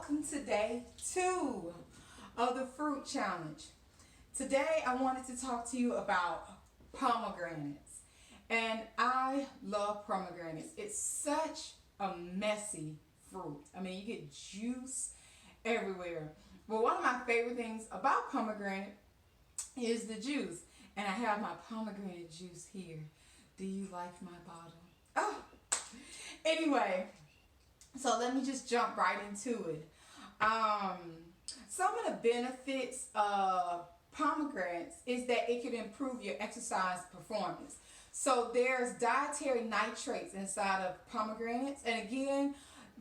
welcome to day 2 of the fruit challenge. Today I wanted to talk to you about pomegranates, and I love pomegranates. It's such a messy fruit. I mean, you get juice everywhere, but one of my favorite things about pomegranate is the juice, and I have my pomegranate juice here. Do you like my bottle? Oh, anyway, so let me just jump right into it. Some of the benefits of pomegranates is that it can improve your exercise performance. So there's dietary nitrates inside of pomegranates, and again,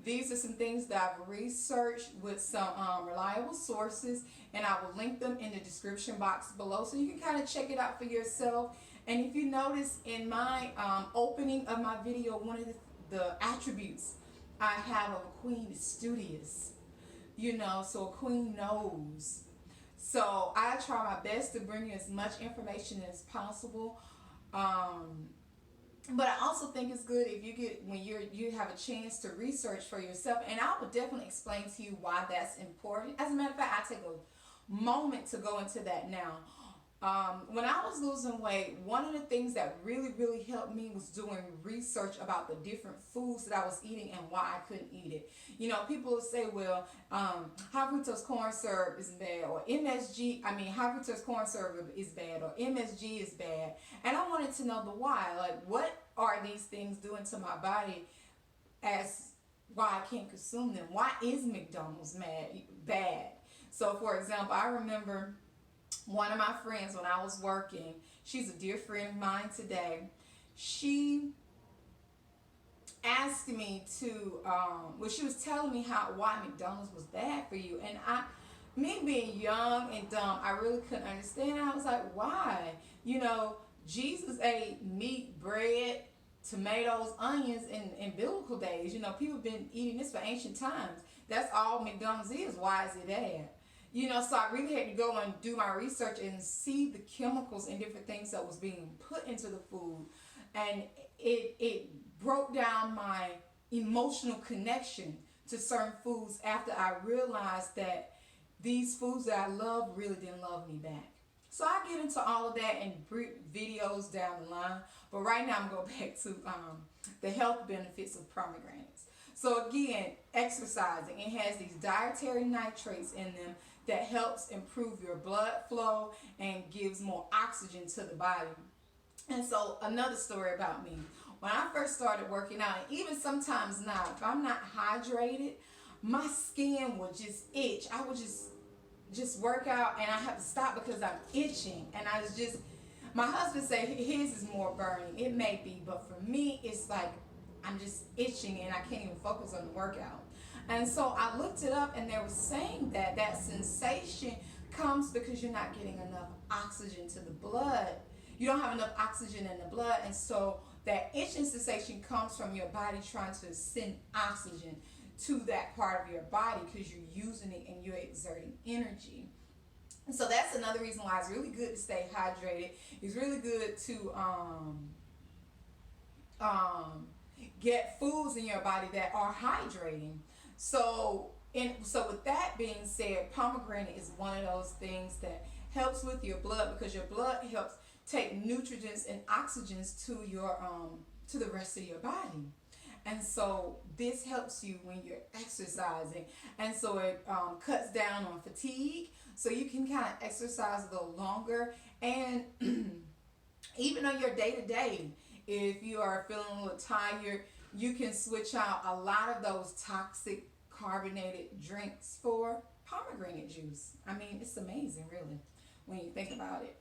these are some things that I've researched with some reliable sources, and I will link them in the description box below so you can kind of check it out for yourself. And if you notice in my opening of my video, one of the attributes I have of a queen is studious. You know, so a queen knows. So I try my best to bring you as much information as possible. But I also think it's good if you have a chance to research for yourself, and I will definitely explain to you why that's important. As a matter of fact, I take a moment to go into that now. When I was losing weight, one of the things that really helped me was doing research about the different foods that I was eating and why I couldn't eat it. You know, people will say, well, high fructose corn syrup is bad, or high fructose corn syrup is bad, or MSG is bad. And I wanted to know the why. Like, what are these things doing to my body as why I can't consume them? Why is McDonald's bad? So, for example, I remember one of my friends when I was working, she's a dear friend of mine today. She asked me to, she was telling me why McDonald's was bad for you. And me being young and dumb, I really couldn't understand. I was like, why? You know, Jesus ate meat, bread, tomatoes, onions in biblical days. You know, people have been eating this for ancient times. That's all McDonald's is. Why is it bad? You know, so I really had to go and do my research and see the chemicals and different things that was being put into the food. And it broke down my emotional connection to certain foods after I realized that these foods that I love really didn't love me back. So I get into all of that in videos down the line. But right now I'm going back to the health benefits of pomegranates. So again, exercising. It has these dietary nitrates in them that helps improve your blood flow and gives more oxygen to the body. And so another story about me. When I first started working out, and even sometimes now, if I'm not hydrated, my skin would just itch. I would just work out and I have to stop because I'm itching. And my husband said his is more burning. It may be, but for me, it's like I'm just itching and I can't even focus on the workout. And so I looked it up, and they were saying that sensation comes because you're not getting enough oxygen to the blood. You don't have enough oxygen in the blood, and so that itching sensation comes from your body trying to send oxygen to that part of your body because you're using it and you're exerting energy. And so that's another reason why it's really good to stay hydrated. It's really good to get foods in your body that are hydrating. So with that being said, pomegranate is one of those things that helps with your blood because your blood helps take nutrients and oxygens to your to the rest of your body. And so this helps you when you're exercising. And so it cuts down on fatigue, so you can kind of exercise a little longer. And even on your day-to-day, if you are feeling a little tired, you can switch out a lot of those toxic carbonated drinks for pomegranate juice. I mean, it's amazing, really, when you think about it.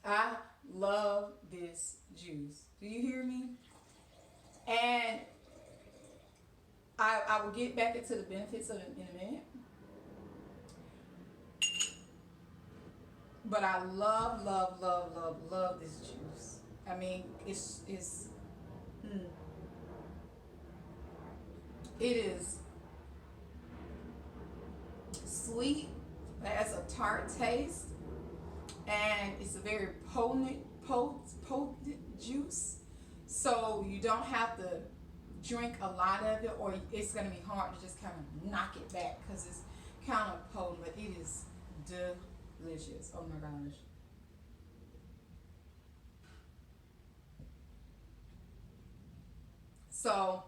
I love this juice. Do you hear me? And I will get back into the benefits of it in a minute. But I love this juice. I mean, it is sweet, it has a tart taste, and it's a very potent juice. So you don't have to drink a lot of it, or it's going to be hard to just kind of knock it back because it's kind of potent, but it is delicious. Oh my gosh. So,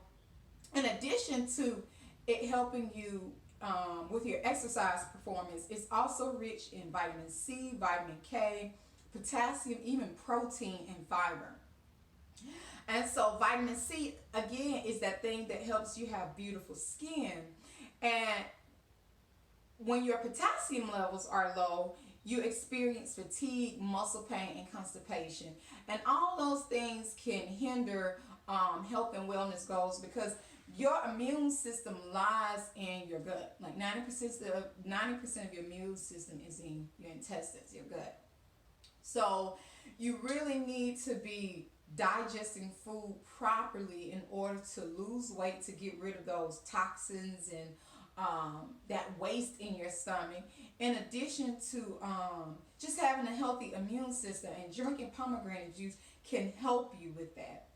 in addition to it helping you with your exercise performance, it's also rich in vitamin C, vitamin K, potassium, even protein and fiber. And so, vitamin C, again, is that thing that helps you have beautiful skin. And when your potassium levels are low, you experience fatigue, muscle pain, and constipation. And all those things can hinder health and wellness goals because your immune system lies in your gut. Like 90% of your immune system is in your intestines, your gut. So you really need to be digesting food properly in order to lose weight, to get rid of those toxins and that waste in your stomach. In addition to just having a healthy immune system, and drinking pomegranate juice can help you with that.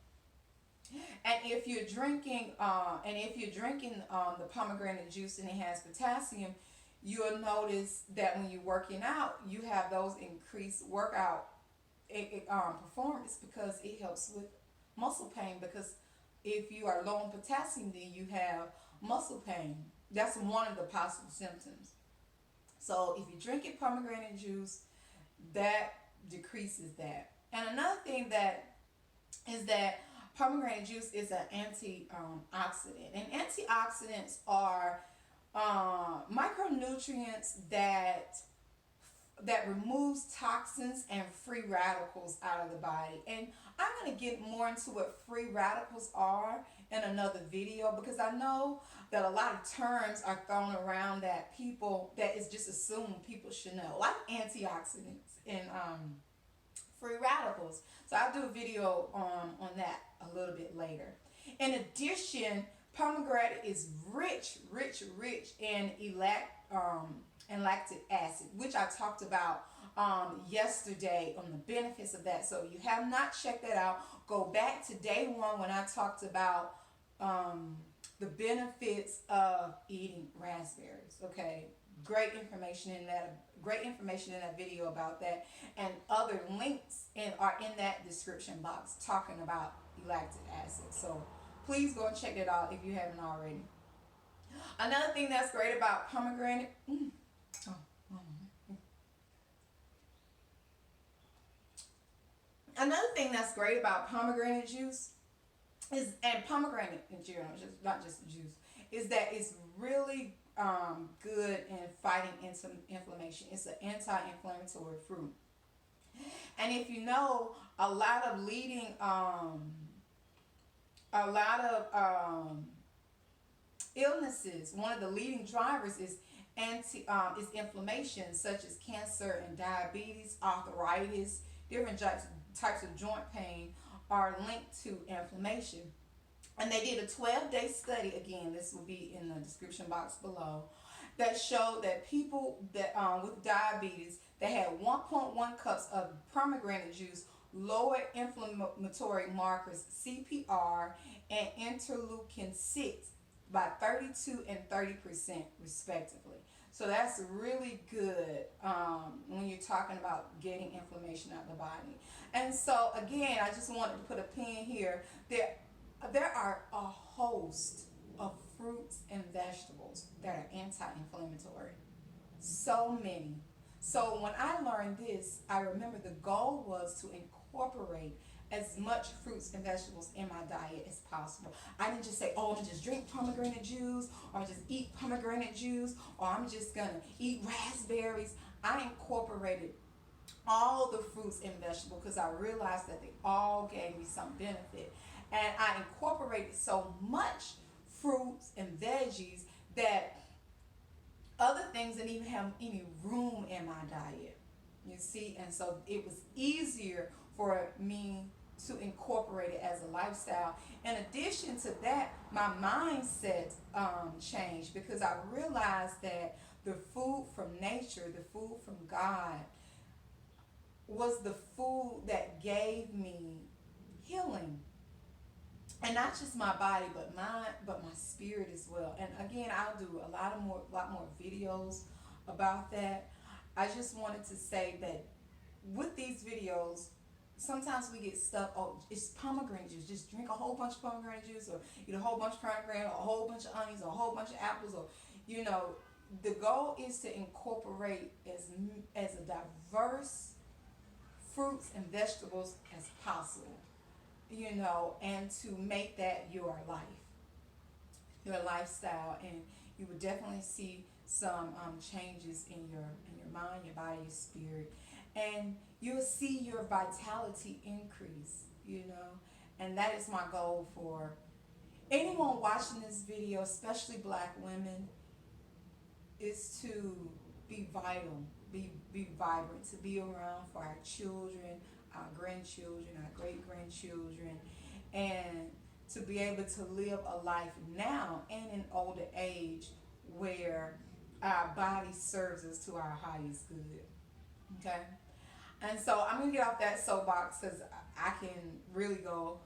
And if you're drinking the pomegranate juice and it has potassium, you'll notice that when you're working out, you have those increased workout performance because it helps with muscle pain. Because if you are low in potassium, then you have muscle pain. That's one of the possible symptoms. So if you're drinking pomegranate juice, that decreases that. And another thing that is that pomegranate juice is an antioxidant, and antioxidants are micronutrients that removes toxins and free radicals out of the body. And I'm going to get more into what free radicals are in another video, because I know that a lot of terms are thrown around that is just assumed people should know, like antioxidants and free radicals. So I'll do a video on that a little bit later. In addition, pomegranate is rich in lactic acid, which I talked about yesterday on the benefits of that. So if you have not checked that out, go back to day one when I talked about the benefits of eating raspberries. Okay, great information in that video about that, and other links are in that description box talking about lactic acid. So please go and check it out if you haven't already. Another thing that's great about pomegranate. Another thing that's great about pomegranate juice and pomegranate in general, not just the juice, is that it's really good in fighting inflammation. It's an anti-inflammatory fruit. And if you know, a lot of illnesses, one of the leading drivers is inflammation, such as cancer and diabetes, arthritis, different types of joint pain are linked to inflammation. And they did a 12-day study, again, this will be in the description box below, that showed that people that with diabetes, they had 1.1 cups of pomegranate juice lowered inflammatory markers CPR and interleukin 6 by 32 and 30% respectively. So that's really good when you're talking about getting inflammation out of the body. And so again, I just wanted to put a pin here. There are a host of fruits and vegetables that are anti-inflammatory. So many. So when I learned this, I remember the goal was to incorporate as much fruits and vegetables in my diet as possible. I didn't just say, oh, I'm gonna just drink pomegranate juice, or I'm just eat pomegranate juice, or I'm just gonna eat raspberries. I incorporated all the fruits and vegetables because I realized that they all gave me some benefit. And I incorporated so much fruits and veggies that other things didn't even have any room in my diet. You see, and so it was easier for me to incorporate it as a lifestyle. In addition to that, my mindset changed because I realized that the food from nature, the food from God, was the food that gave me healing. and not just my body, but my spirit as well. And again, I'll do lot more videos about that. I just wanted to say that with these videos, sometimes we get stuck. Oh, it's pomegranate juice. Just drink a whole bunch of pomegranate juice, or eat a whole bunch of pomegranate, or a whole bunch of onions, or a whole bunch of apples, or you know. The goal is to incorporate as a diverse fruits and vegetables as possible, and to make that your lifestyle, and you would definitely see some changes in your mind, your body, your spirit, and you'll see your vitality increase. And that is my goal for anyone watching this video, especially Black women, is to be vital, be vibrant, to be around for our children, our grandchildren, our great grandchildren, and to be able to live a life now and in older age where our body serves us to our highest good. Okay? And so I'm gonna get off that soapbox because I can really go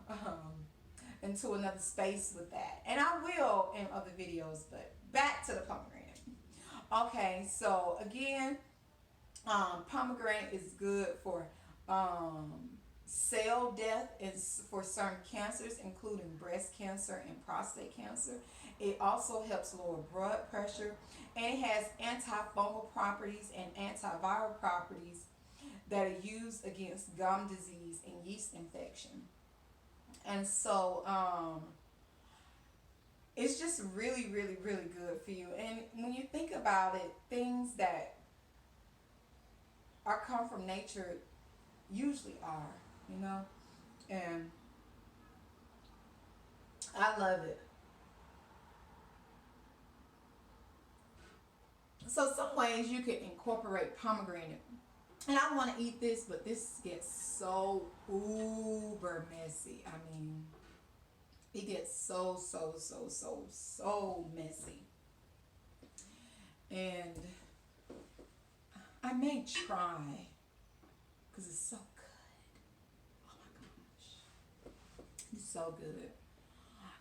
into another space with that, and I will in other videos. But back to the pomegranate. Okay, so again, pomegranate is good for um, cell death and for certain cancers, including breast cancer and prostate cancer. It also helps lower blood pressure, and it has antifungal properties and antiviral properties that are used against gum disease and yeast infection. And so it's just really, really, really good for you. And when you think about it, things that are come from nature usually are, and I love it. So some ways you can incorporate pomegranate. And I want to eat this, but this gets so uber messy. I mean, it gets so messy. And I may try because it's so good. Oh my gosh. It's so good.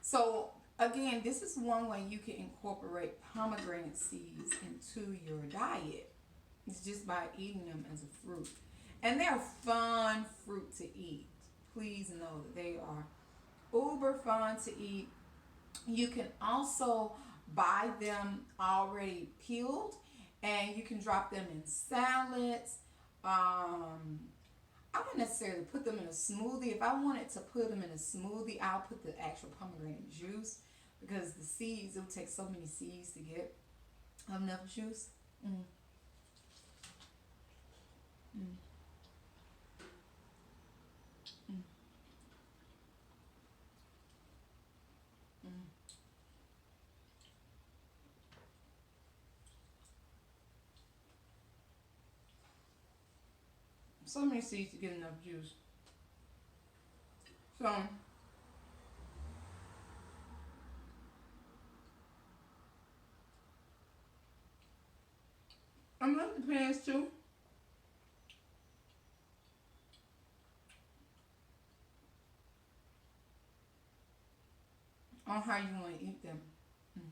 So again, this is one way you can incorporate pomegranate seeds into your diet. It's just by eating them as a fruit. And they're fun fruit to eat. Please know that they are uber fun to eat. You can also buy them already peeled, and you can drop them in salads. I wouldn't necessarily put them in a smoothie. If I wanted to put them in a smoothie, I'll put the actual pomegranate juice, because the seeds, it would take so many seeds to get enough juice. Mm. Mm. Mm. Mm. So many seeds to get enough juice. So I'm it depends too on how you want to eat them. Mm.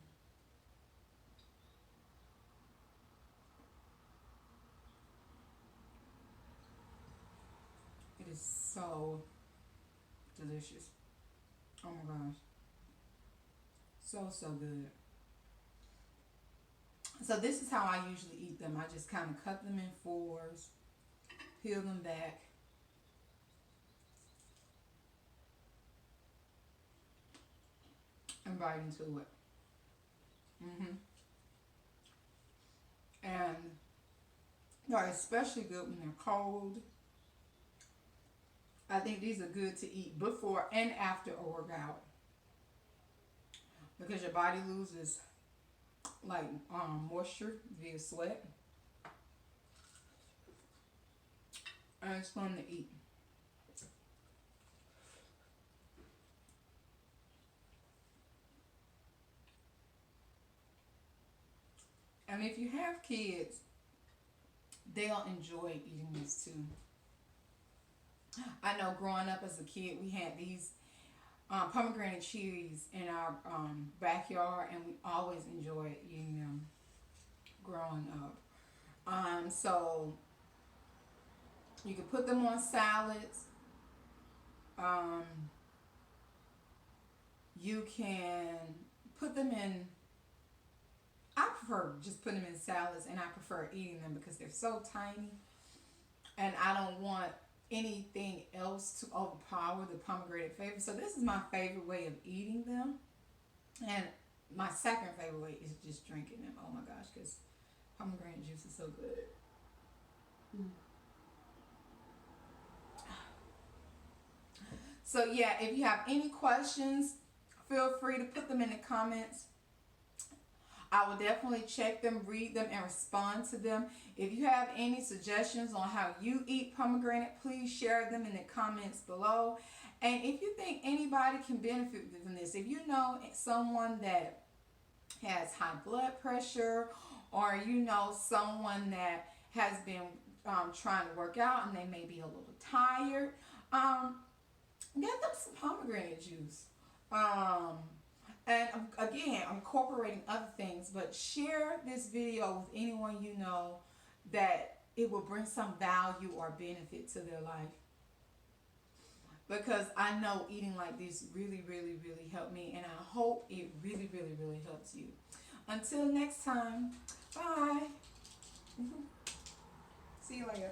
It is so delicious. Oh my gosh. So good. So this is how I usually eat them. I just kind of cut them in fours, peel them back, and bite into it. hmm And they're especially good when they're cold. I think these are good to eat before and after a workout, because your body loses like moisture via sweat, and it's fun to eat. And if you have kids, they'll enjoy eating this too. I know growing up as a kid, we had these pomegranate cherries in our backyard, and we always enjoyed eating them growing up. So you can put them on salads. Um, you can put them in. I prefer just putting them in salads, and I prefer eating them because they're so tiny, and I don't want anything else to overpower the pomegranate flavor. So this is my favorite way of eating them, and my second favorite way is just drinking them. Oh my gosh, because pomegranate juice is so good. Mm. So yeah, if you have any questions, feel free to put them in the comments. I will definitely check them, read them, and respond to them. If you have any suggestions on how you eat pomegranate, please share them in the comments below. And if you think anybody can benefit from this, if you know someone that has high blood pressure, or you know someone that has been trying to work out and they may be a little tired, get them some pomegranate juice. And again, I'm incorporating other things, but share this video with anyone you know that it will bring some value or benefit to their life. Because I know eating like this really, really, really helped me, and I hope it really, really, really helps you. Until next time, bye. See you later.